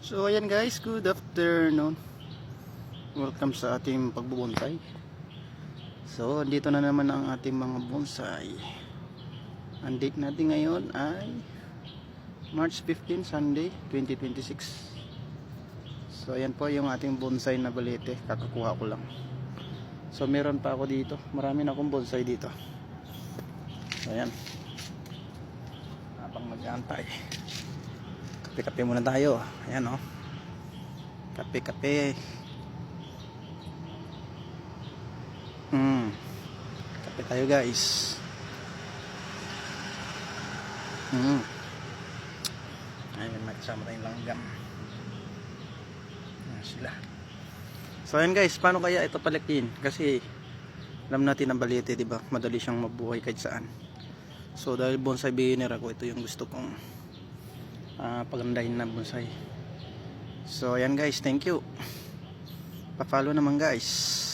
So ayan guys, good afternoon. Welcome sa ating pagbubonsai. So dito na naman ang ating mga bonsai. Ang date natin ngayon ay March 15, Sunday, 2026. So ayan po yung ating bonsai na balete. Kakakuha ko lang. So meron pa ako dito. Marami na akong bonsai dito. So ayan. Habang mag-aantay, kape-kape muna tayo. Ayan o. Kape-kape. Kape tayo guys. Ayun, nakasama tayong langgam. Ayan sila. So ayan guys, paano kaya ito palakihin? Kasi alam natin ang balete, diba? Madali siyang mabuhay kahit saan. So dahil bonsai beginner ako, ito yung gusto kong pagandahin na bonsai. So ayan guys, thank you. Pa-follow naman guys.